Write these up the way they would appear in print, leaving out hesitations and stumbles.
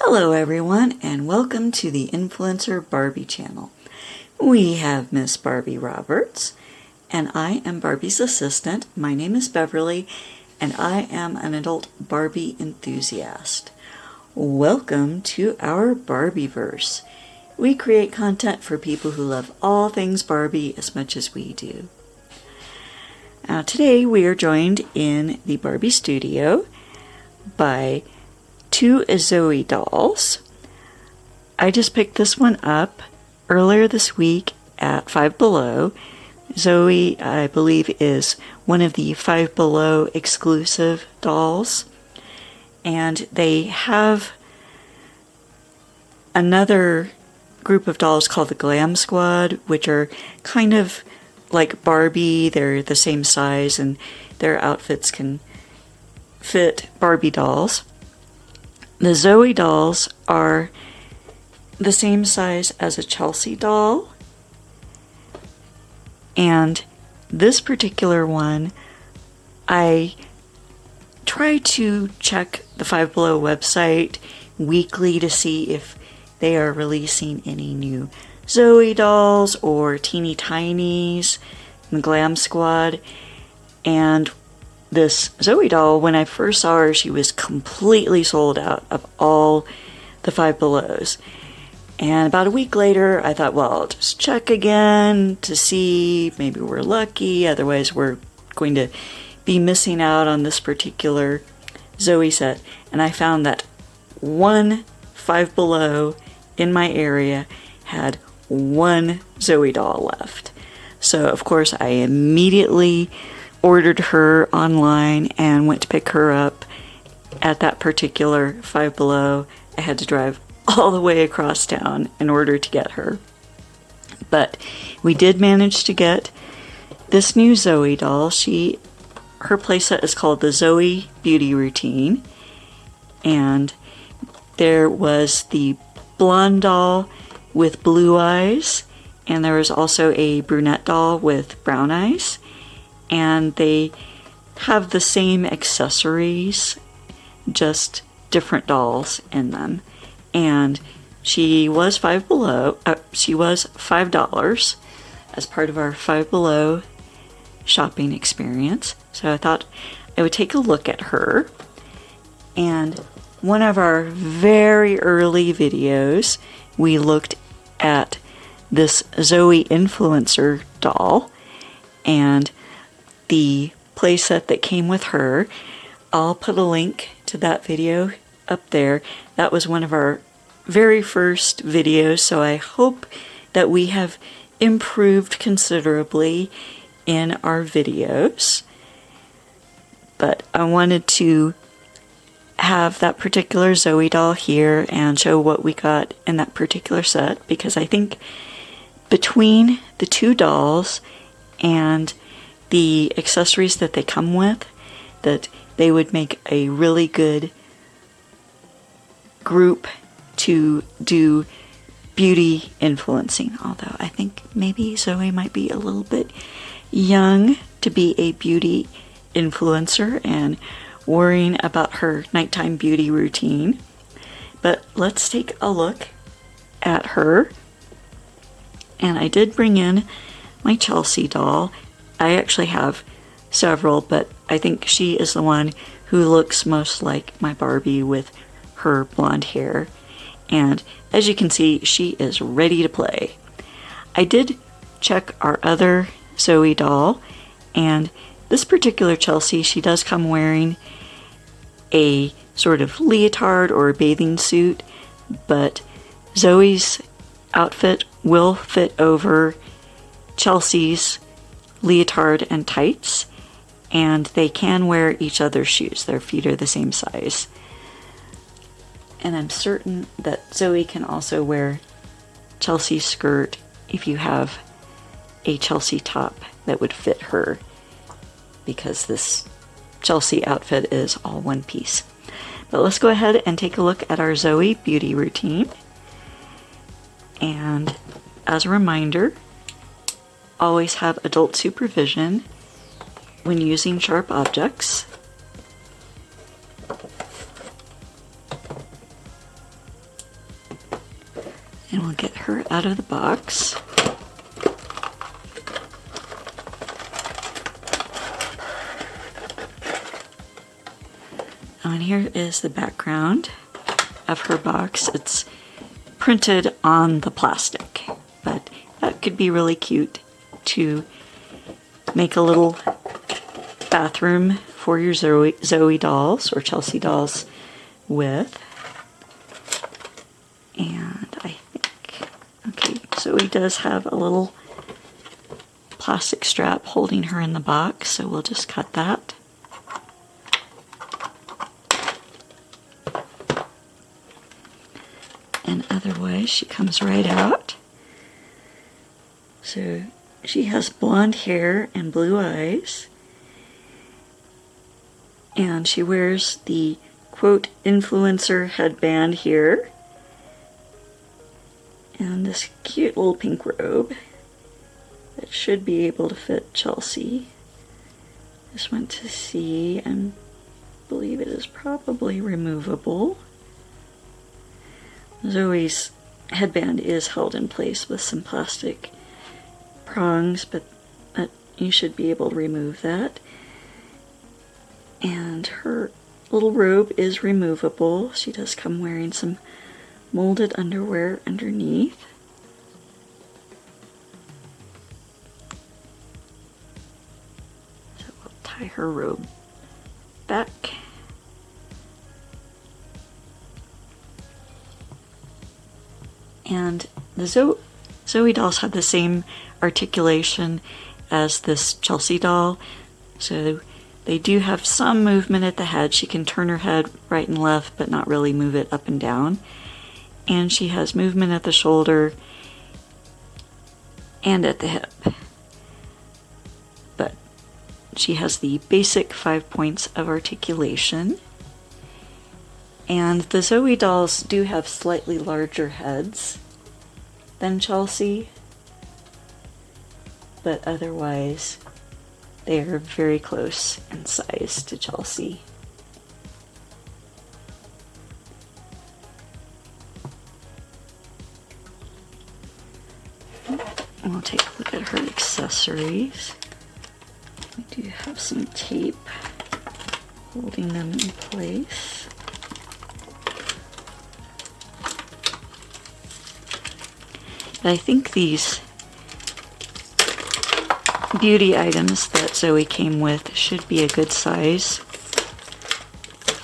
Hello everyone, and welcome to the Influencer Barbie channel. We have Miss Barbie Roberts, and I am Barbie's assistant. My name is Beverly, and I am an adult Barbie enthusiast. Welcome to our Barbieverse. We create content for people who love all things Barbie as much as we do. Now today we are joined in the Barbie studio by two Zoe dolls. I just picked this one up earlier this week at Five Below. Zoe, I believe, is one of the Five Below exclusive dolls. And they have another group of dolls called the Glam Squad, which are kind of like Barbie. They're the same size and their outfits can fit Barbie dolls. The Zoe dolls are the same size as a Chelsea doll, and this particular one, I try to check the Five Below website weekly to see if they are releasing any new Zoe dolls or teeny tinies in the Glam Squad. And this Zoe doll, when I first saw her, she was completely sold out of all the Five Belows. And about a week later, I thought, well, I'll just check again to see, maybe we're lucky, otherwise we're going to be missing out on this particular Zoe set. And I found that one Five Below in my area had one Zoe doll left. So, of course, I immediately ordered her online and went to pick her up at that particular Five Below. I had to drive all the way across town in order to get her. But we did manage to get this new Zoe doll. Her playset is called the Zoe Beauty Routine. And there was the blonde doll with blue eyes, and there was also a brunette doll with brown eyes. And they have the same accessories, just different dolls in them. And she was Five Below. She was $5 as part of our Five Below shopping experience. So I thought I would take a look at her. And one of our very early videos, we looked at this Zoe influencer doll and the playset that came with her. I'll put a link to that video up there. That was one of our very first videos, so I hope that we have improved considerably in our videos. But I wanted to have that particular Zoe doll here and show what we got in that particular set, because I think between the two dolls and the accessories that they come with, that they would make a really good group to do beauty influencing. Although I think maybe Zoe might be a little bit young to be a beauty influencer and worrying about her nighttime beauty routine. But let's take a look at her. And I did bring in my Chelsea doll. I actually have several, but I think she is the one who looks most like my Barbie with her blonde hair. And as you can see, she is ready to play. I did check our other Zoe doll, and this particular Chelsea, she does come wearing a sort of leotard or a bathing suit, but Zoe's outfit will fit over Chelsea's leotard and tights, and they can wear each other's shoes. Their feet are the same size. And I'm certain that Zoe can also wear Chelsea's skirt if you have a Chelsea top that would fit her, because this Chelsea outfit is all one piece. But let's go ahead and take a look at our Zoe beauty routine. And as a reminder, always have adult supervision when using sharp objects. her out of the box. Oh, and here is the background of her box. It's printed on the plastic, but that could be really cute to make a little bathroom for your Zoe dolls or Chelsea dolls with. And I think, okay, Zoe does have a little plastic strap holding her in the box, so we'll just cut that. And otherwise, she comes right out. So she has blonde hair and blue eyes. And she wears the, quote, influencer headband here. And this cute little pink robe that should be able to fit Chelsea. Just went to see and believe it is probably removable. Zoe's headband is held in place with some plastic prongs, but you should be able to remove that. And her little robe is removable. She does come wearing some molded underwear underneath. So we'll tie her robe back. And the Zoe dolls have the same articulation as this Chelsea doll. So they do have some movement at the head. She can turn her head right and left, but not really move it up and down. And she has movement at the shoulder and at the hip. But she has the basic 5 points of articulation. And the Zoe dolls do have slightly larger heads than Chelsea, but otherwise they are very close in size to Chelsea. And we'll take a look at her accessories. We do have some tape holding them in place. But I think these beauty items that Zoe came with should be a good size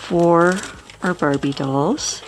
for our Barbie dolls.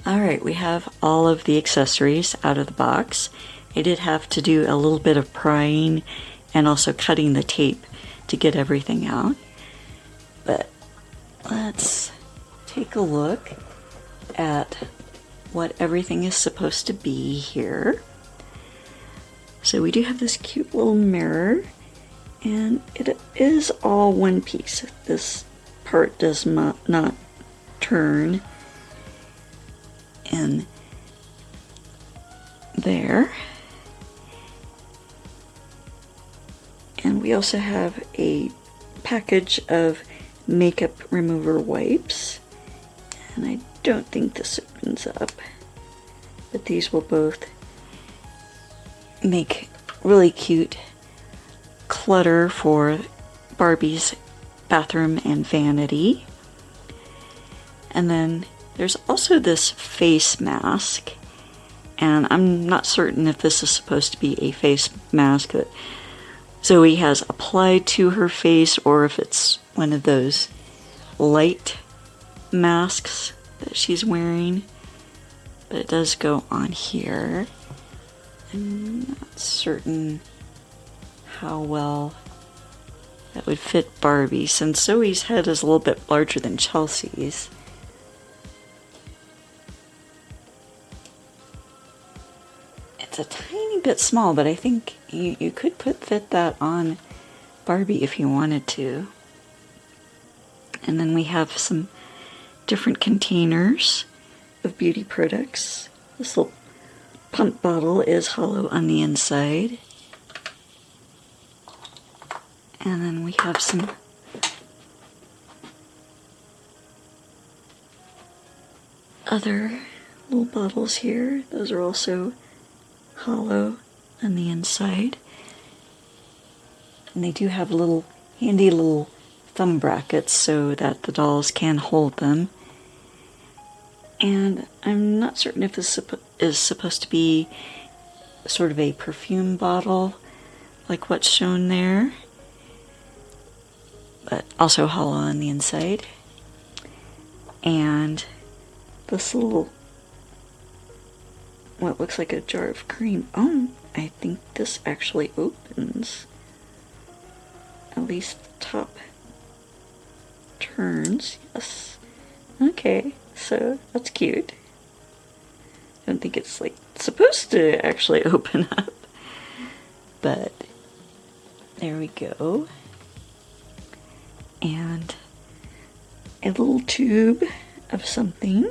Alright, we have all of the accessories out of the box. I did have to do a little bit of prying and also cutting the tape to get everything out. But let's take a look at what everything is supposed to be here. So we do have this cute little mirror, and it is all one piece. This part does not turn in there. And we also have a package of makeup remover wipes. And I don't think this opens up, but these will both make really cute clutter for Barbie's bathroom and vanity. And then there's also this face mask, and I'm not certain if this is supposed to be a face mask that Zoe has applied to her face or if it's one of those light masks that she's wearing, but it does go on here. I'm not certain how well that would fit Barbie, since Zoe's head is a little bit larger than Chelsea's. It's a tiny bit small, but I think you could fit that on Barbie if you wanted to. And then we have some different containers of beauty products. This little pump bottle is hollow on the inside. And then we have some other little bottles here. Those are also hollow on the inside. And they do have little handy little thumb brackets so that the dolls can hold them. And I'm not certain if this is supposed to be sort of a perfume bottle like what's shown there, but also hollow on the inside. And this little, what looks like a jar of cream. Oh, I think this actually opens. At least the top turns. Yes. Okay, so that's cute. I don't think it's like supposed to actually open up, but there we go. And a little tube of something.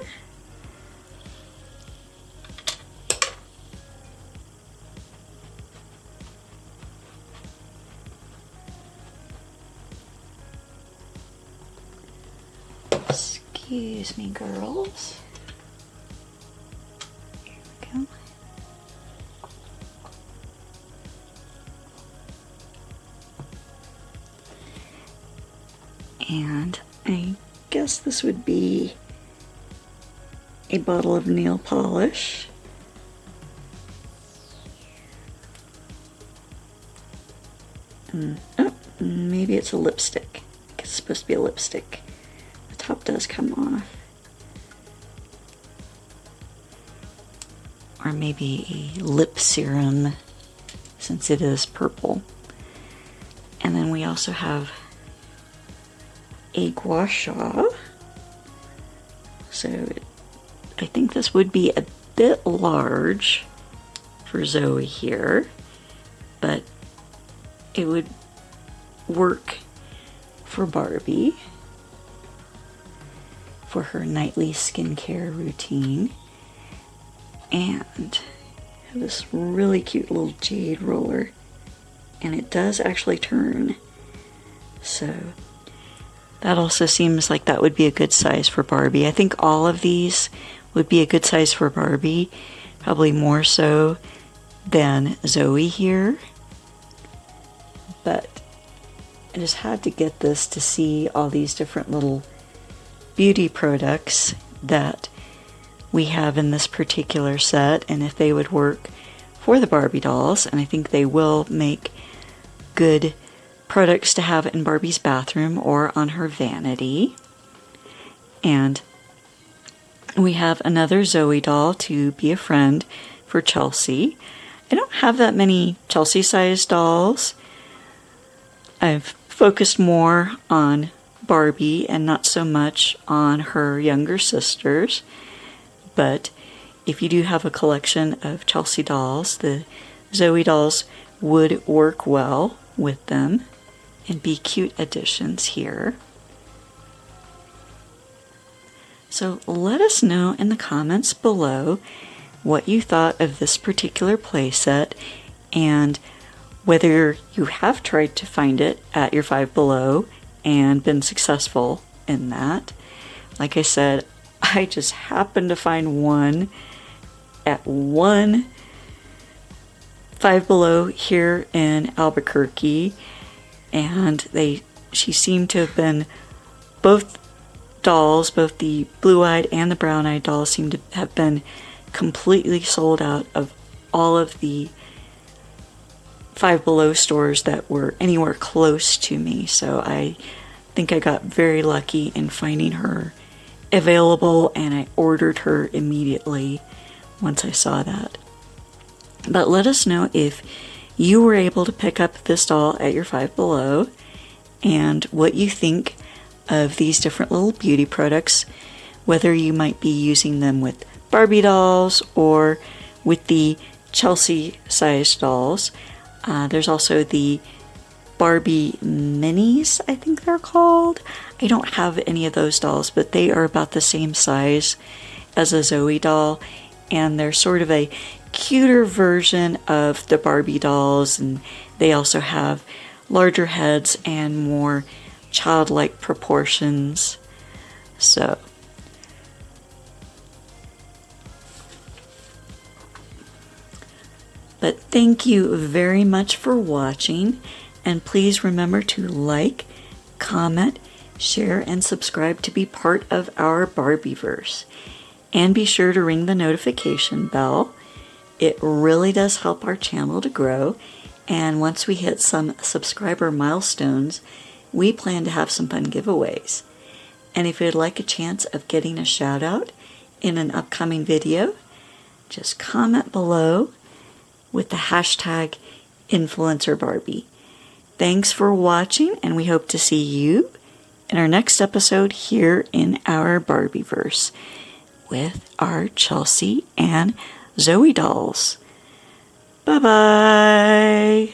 Excuse me, girls. Here we go. And I guess this would be a bottle of nail polish. Oh, maybe it's a lipstick. It's supposed to be a lipstick. The top does come off. Or maybe a lip serum, since it is purple. And then we also have a gua sha. So I think this would be a bit large for Zoe here, but it would work for Barbie for her nightly skincare routine. And have this really cute little jade roller, and it does actually turn, so that also seems like that would be a good size for Barbie. I think all of these would be a good size for Barbie, probably more so than Zoe here. But I just had to get this to see all these different little beauty products that we have in this particular set, and if they would work for the Barbie dolls. And I think they will make good products to have in Barbie's bathroom or on her vanity. And we have another Zoe doll to be a friend for Chelsea. I don't have that many Chelsea-sized dolls. I've focused more on Barbie and not so much on her younger sisters. But if you do have a collection of Chelsea dolls, the Zoe dolls would work well with them and be cute additions here. So let us know in the comments below what you thought of this particular playset and whether you have tried to find it at your Five Below and been successful in that. Like I said, I just happened to find one at one Five Below here in Albuquerque, and she seemed to have been, both dolls, both the blue-eyed and the brown-eyed dolls seemed to have been completely sold out of all of the Five Below stores that were anywhere close to me. So I think I got very lucky in finding her available, and I ordered her immediately once I saw that. But let us know if you were able to pick up this doll at your Five Below and what you think of these different little beauty products, whether you might be using them with Barbie dolls or with the Chelsea sized dolls. There's also the Barbie minis, I think they're called. I don't have any of those dolls, but they are about the same size as a Zoe doll, and they're sort of a cuter version of the Barbie dolls, and they also have larger heads and more childlike proportions. So but thank you very much for watching, and please remember to like, comment, share, and subscribe to be part of our Barbieverse. And be sure to ring the notification bell. It really does help our channel to grow, and once we hit some subscriber milestones, we plan to have some fun giveaways. And if you'd like a chance of getting a shout out in an upcoming video, just comment below with the hashtag InfluencerBarbie. Thanks for watching, and we hope to see you in our next episode here in our Barbieverse with our Chelsea and Zoe dolls. Bye-bye.